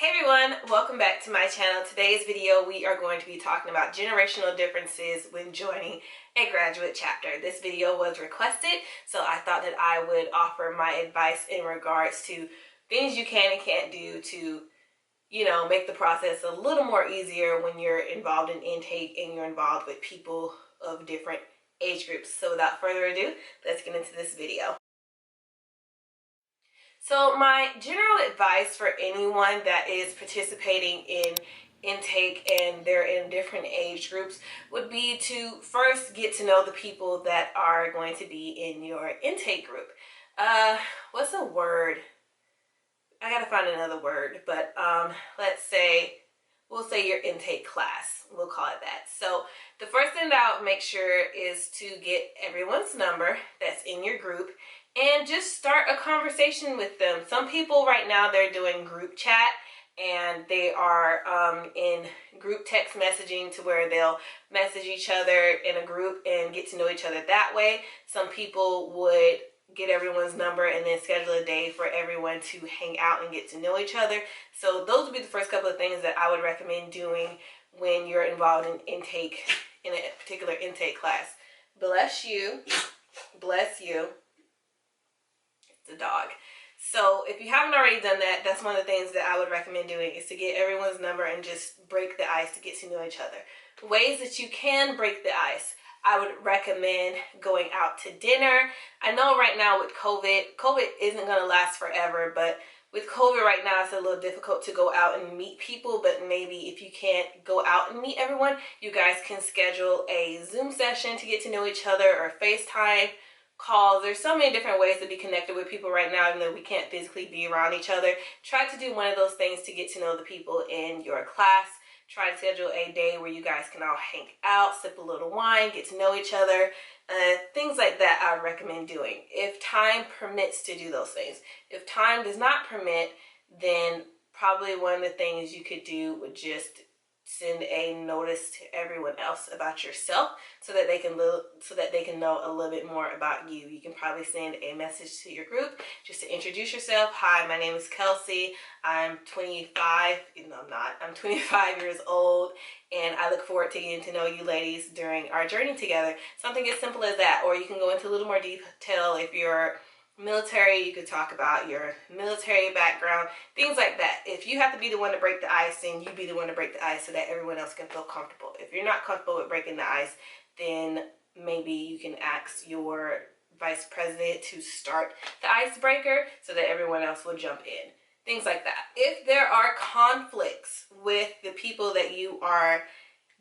Hey everyone, welcome back to my channel. Today's video we are going to be talking about generational differences when joining a graduate chapter. This video was requested, so I thought that I would offer my advice in regards to things you can and can't do to, make the process a little more easier when you're involved in intake and you're involved with people of different age groups. So without further ado, let's get into this video. So my general advice for anyone that is participating in intake and they're in different age groups would be to first get to know the people that are going to be in your intake group. What's a word? I gotta find another word, but we'll say your intake class. We'll call it that. So the first thing that I'll make sure is to get everyone's number that's in your group and just start a conversation with them. Some people right now, they're doing group chat and they are in group text messaging to where they'll message each other in a group and get to know each other that way. Some people would get everyone's number and then schedule a day for everyone to hang out and get to know each other. So those would be the first couple of things that I would recommend doing when you're involved in intake, in a particular intake class. Bless you. Bless you. It's a dog. So if you haven't already done that, that's one of the things that I would recommend doing, is to get everyone's number and just break the ice to get to know each other. Ways that you can break the ice. I would recommend going out to dinner. I know right now with COVID isn't going to last forever, but with COVID right now, it's a little difficult to go out and meet people, but maybe if you can't go out and meet everyone, you guys can schedule a Zoom session to get to know each other, or FaceTime calls. There's so many different ways to be connected with people right now, even though we can't physically be around each other. Try to do one of those things to get to know the people in your class. Try to schedule a day where you guys can all hang out, sip a little wine, get to know each other. Things like that I would recommend doing if time permits to do those things. If time does not permit, then probably one of the things you could do would just send a notice to everyone else about yourself so that they can know a little bit more about you. You can probably send a message to your group just to introduce yourself. Hi, my name is Kelsey. I'm 25. No, I'm not. I'm 25 years old, and I look forward to getting to know you ladies during our journey together. Something as simple as that. Or you can go into a little more detail. If you're military, you could talk about your military background, things like that. If you have to be the one to break the ice, then you be the one to break the ice so that everyone else can feel comfortable. If you're not comfortable with breaking the ice, then maybe you can ask your vice president to start the icebreaker so that everyone else will jump in. Things like that. If there are conflicts with the people that you are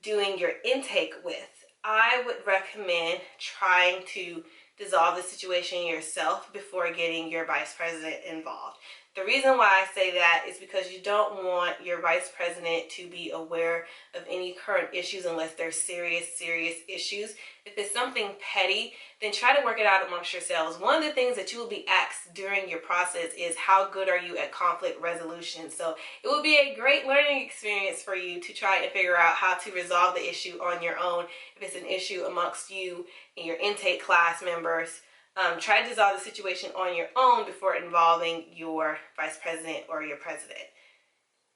doing your intake with, I would recommend trying to dissolve the situation yourself before getting your vice president involved. The reason why I say that is because you don't want your vice president to be aware of any current issues unless they're serious issues. If it's something petty, then try to work it out amongst yourselves. One of the things that you will be asked during your process is how good are you at conflict resolution. So it will be a great learning experience for you to try and figure out how to resolve the issue on your own. If it's an issue amongst you and your intake class members, try to dissolve the situation on your own before involving your vice president or your president.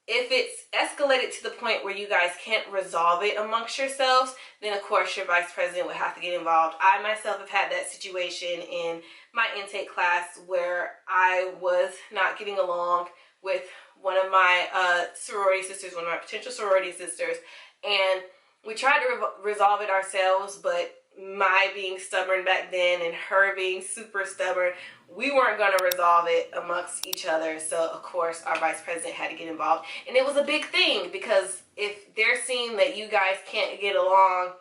If it's escalated to the point where you guys can't resolve it amongst yourselves, then of course your vice president would have to get involved. I myself have had that situation in my intake class where I was not getting along with one of my sorority sisters, one of my potential sorority sisters, and we tried to resolve it ourselves, but my being stubborn back then and her being super stubborn, we weren't going to resolve it amongst each other. So of course our vice president had to get involved, and it was a big thing because if they're seeing that you guys can't get along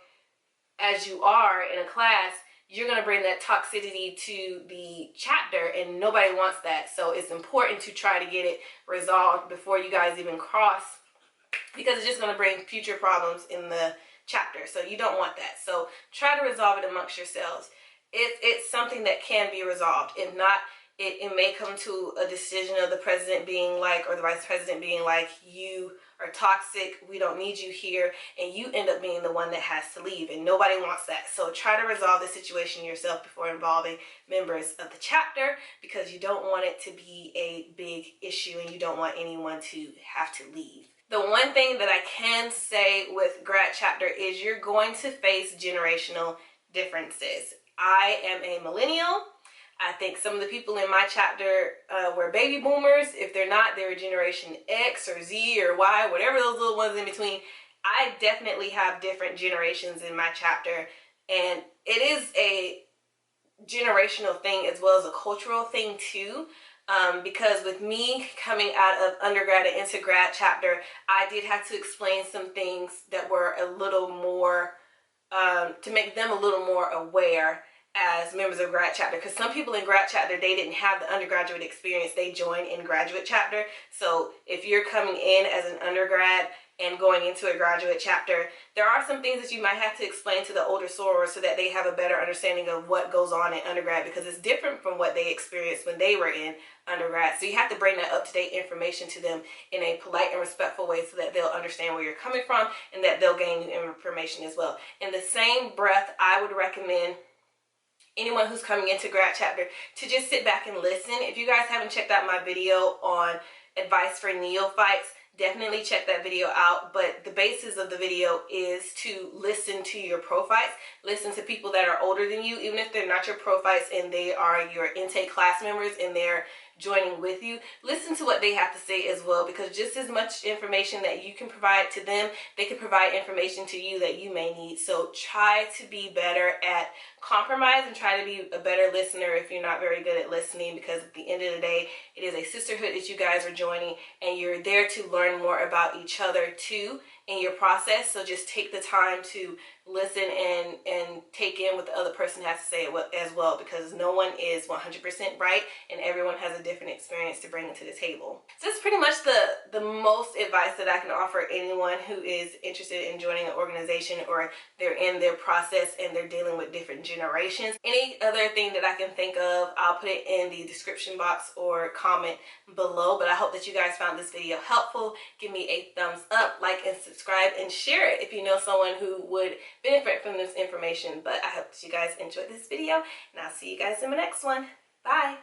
as you are in a class, you're going to bring that toxicity to the chapter, and nobody wants that. So it's important to try to get it resolved before you guys even cross, because it's just going to bring future problems in the chapter. So you don't want that. So try to resolve it amongst yourselves. If it's something that can be resolved. If not, it may come to a decision of the president being like, or the vice president being like, you are toxic, we don't need you here, and you end up being the one that has to leave, and nobody wants that. So try to resolve the situation yourself before involving members of the chapter, because you don't want it to be a big issue and you don't want anyone to have to leave. The one thing that I can say with grad chapter is you're going to face generational differences. I am a millennial. I think some of the people in my chapter were baby boomers. If they're not, they were Generation X or Z or Y, whatever those little ones in between. I definitely have different generations in my chapter, and it is a generational thing as well as a cultural thing too. Because with me coming out of undergrad and into grad chapter, I did have to explain some things that were a little more, to make them a little more aware as members of grad chapter, because some people in grad chapter, they didn't have the undergraduate experience, they joined in graduate chapter. So if you're coming in as an undergrad and going into a graduate chapter, there are some things that you might have to explain to the older sorors so that they have a better understanding of what goes on in undergrad, because it's different from what they experienced when they were in undergrad. So you have to bring that up-to-date information to them in a polite and respectful way so that they'll understand where you're coming from and that they'll gain new information as well. In the same breath, I would recommend anyone who's coming into grad chapter to just sit back and listen. If you guys haven't checked out my video on advice for neophytes, definitely check that video out. But the basis of the video is to listen to your prophytes, listen to people that are older than you, even if they're not your prophytes and they are your intake class members and they're joining with you. Listen to what they have to say as well, because just as much information that you can provide to them, they can provide information to you that you may need. So try to be better at compromise and try to be a better listener if you're not very good at listening, because at the end of the day, it is a sisterhood that you guys are joining, and you're there to learn more about each other too in your process. So just take the time to listen and take in what the other person has to say as well, because no one is 100% right and everyone has a different experience to bring to the table. So that's pretty much the most advice that I can offer anyone who is interested in joining an organization, or they're in their process and they're dealing with different generations. Any other thing that I can think of, I'll put it in the description box or comment below. But I hope that you guys found this video helpful. Give me a thumbs up, like and subscribe, and share it if you know someone who would benefit from this information. But I hope that you guys enjoyed this video, and I'll see you guys in my next one. Bye.